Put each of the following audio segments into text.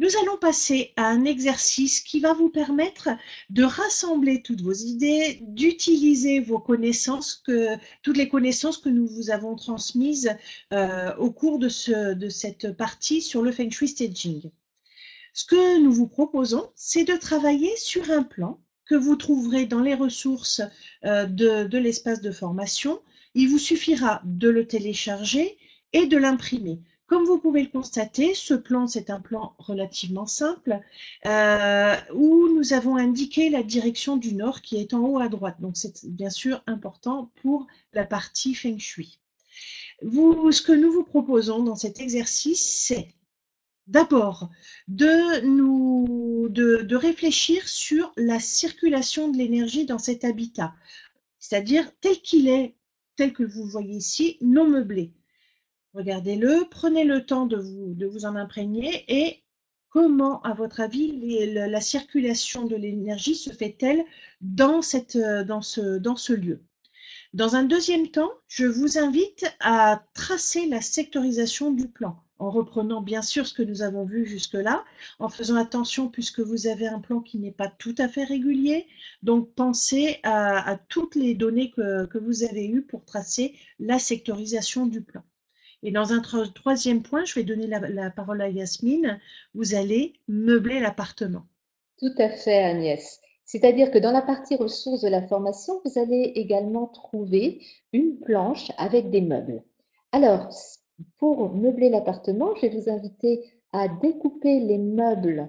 Nous allons passer à un exercice qui va vous permettre de rassembler toutes vos idées, d'utiliser vos connaissances, toutes les connaissances que nous vous avons transmises au cours de cette partie sur le Feng Shui Staging. Ce que nous vous proposons, c'est de travailler sur un plan que vous trouverez dans les ressources de l'espace de formation. Il vous suffira de le télécharger et de l'imprimer. Comme vous pouvez le constater, ce plan, c'est un plan relativement simple où nous avons indiqué la direction du nord qui est en haut à droite. Donc, c'est bien sûr important pour la partie Feng Shui. Ce que nous vous proposons dans cet exercice, c'est d'abord de réfléchir sur la circulation de l'énergie dans cet habitat, c'est-à-dire tel qu'il est, tel que vous le voyez ici, non meublé. Regardez-le, prenez le temps de vous en imprégner et comment, à votre avis, la circulation de l'énergie se fait-elle dans ce lieu? Dans un deuxième temps, je vous invite à tracer la sectorisation du plan, en reprenant bien sûr ce que nous avons vu jusque-là, en faisant attention puisque vous avez un plan qui n'est pas tout à fait régulier, donc pensez à toutes les données que vous avez eues pour tracer la sectorisation du plan. Et dans un troisième point, je vais donner la parole à Yasmine, vous allez meubler l'appartement. Tout à fait, Agnès. C'est-à-dire que dans la partie ressources de la formation, vous allez également trouver une planche avec des meubles. Alors, pour meubler l'appartement, je vais vous inviter à découper les meubles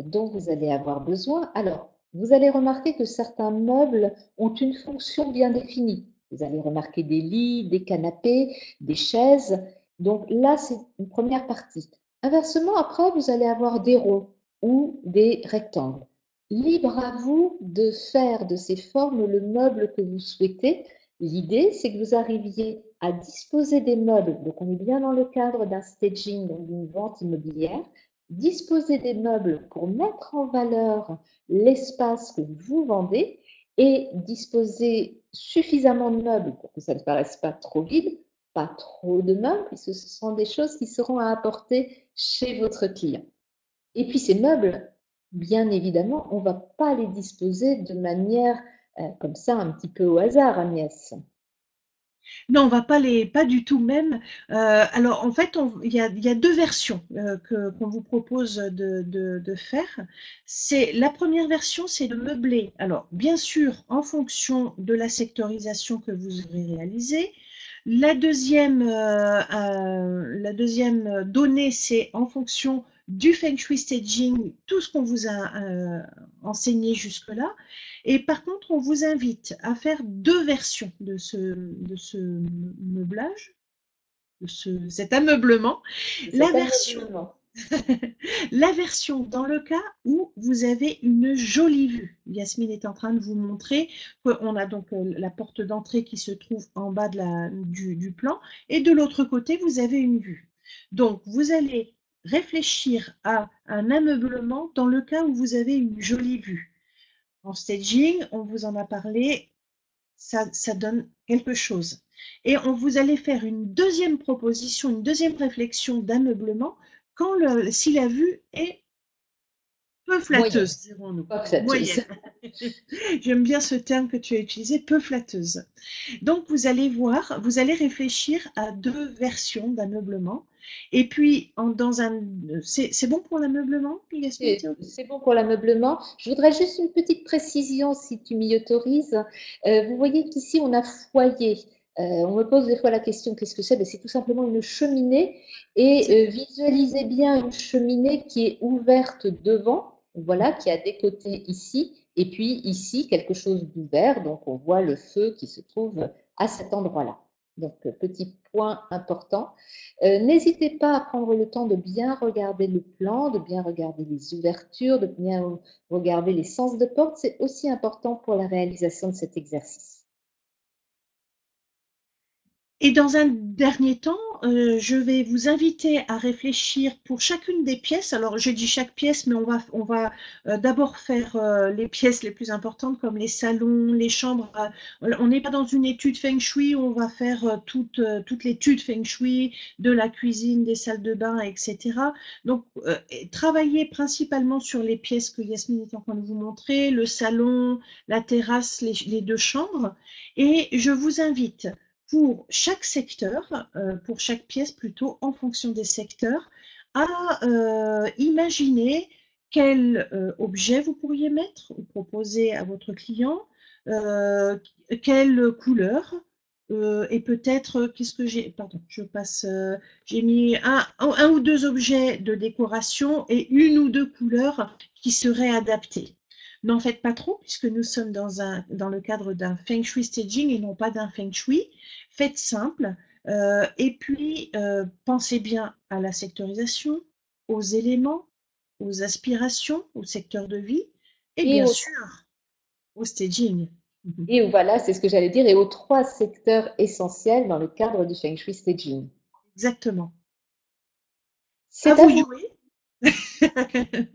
dont vous allez avoir besoin. Alors, vous allez remarquer que certains meubles ont une fonction bien définie. Vous allez remarquer des lits, des canapés, des chaises. Donc là, c'est une première partie. Inversement, après, vous allez avoir des ronds ou des rectangles. Libre à vous de faire de ces formes le meuble que vous souhaitez. L'idée, c'est que vous arriviez à disposer des meubles, donc on est bien dans le cadre d'un staging, donc d'une vente immobilière, disposer des meubles pour mettre en valeur l'espace que vous vendez et disposer suffisamment de meubles pour que ça ne paraisse pas trop vide, pas trop de meubles, puisque ce sont des choses qui seront à apporter chez votre client. Et puis ces meubles, bien évidemment, on ne va pas les disposer de manière comme ça, un petit peu au hasard, Agnès. Non, on va pas du tout même. Alors en fait, il y a deux versions qu'on vous propose de faire. C'est la première version, c'est de meubler. Alors bien sûr, en fonction de la sectorisation que vous aurez réalisée. La deuxième donnée, c'est en fonction du Feng Shui Staging, tout ce qu'on vous a enseigné jusque-là. Et par contre, on vous invite à faire deux versions de ce meublage, cet ameublement. La Cet version, ameublement. la version dans le cas où vous avez une jolie vue. Yasmine est en train de vous montrer qu'on a donc la porte d'entrée qui se trouve en bas du plan et de l'autre côté, vous avez une vue. Donc, vous allez réfléchir à un ameublement dans le cas où vous avez une jolie vue. En staging, on vous en a parlé, ça donne quelque chose. Et vous allez faire une deuxième proposition, une deuxième réflexion d'ameublement si la vue est peu Moyenne, flatteuse, dirons-nous. pas flatteuse. Moyenne. J'aime bien ce terme que tu as utilisé, peu flatteuse. Donc, vous allez voir, vous allez réfléchir à deux versions d'ameublement. Et puis, c'est bon pour l'ameublement, Yasmine, c'est OK? C'est bon pour l'ameublement. Je voudrais juste une petite précision, si tu m'y autorises. Vous voyez qu'ici, on a foyer. On me pose des fois la question, qu'est-ce que c'est? Ben, c'est tout simplement une cheminée. Et visualisez bien une cheminée qui est ouverte devant, voilà, qui a des côtés ici. Et puis ici, quelque chose d'ouvert. Donc, on voit le feu qui se trouve à cet endroit-là. Donc, petit point important. N'hésitez pas à prendre le temps de bien regarder le plan, de bien regarder les ouvertures, de bien regarder les sens de porte. C'est aussi important pour la réalisation de cet exercice. Et dans un dernier temps, je vais vous inviter à réfléchir pour chacune des pièces. Alors, j'ai dit chaque pièce, mais on va d'abord faire les pièces les plus importantes comme les salons, les chambres. On n'est pas dans une étude Feng Shui où on va faire toute l'étude Feng Shui de la cuisine, des salles de bain, etc. Donc, travailler principalement sur les pièces que Yasmine est en train de vous montrer, le salon, la terrasse, les deux chambres. Et je vous invite pour chaque secteur, pour chaque pièce plutôt, en fonction des secteurs, à imaginer quel objet vous pourriez mettre ou proposer à votre client, euh, quelle couleur, et peut-être, qu'est-ce que j'ai, pardon, je passe, j'ai mis un ou deux objets de décoration et une ou deux couleurs qui seraient adaptées. N'en faites pas trop, puisque nous sommes dans le cadre d'un Feng Shui staging et non pas d'un Feng Shui. Faites simple, et puis pensez bien à la sectorisation, aux éléments, aux aspirations, au secteur de vie et Et, bien au- sûr au staging. et voilà, c'est ce que j'allais dire, et aux trois secteurs essentiels dans le cadre du Feng Shui Staging. Exactement. À C'est à vous de vous. jouer.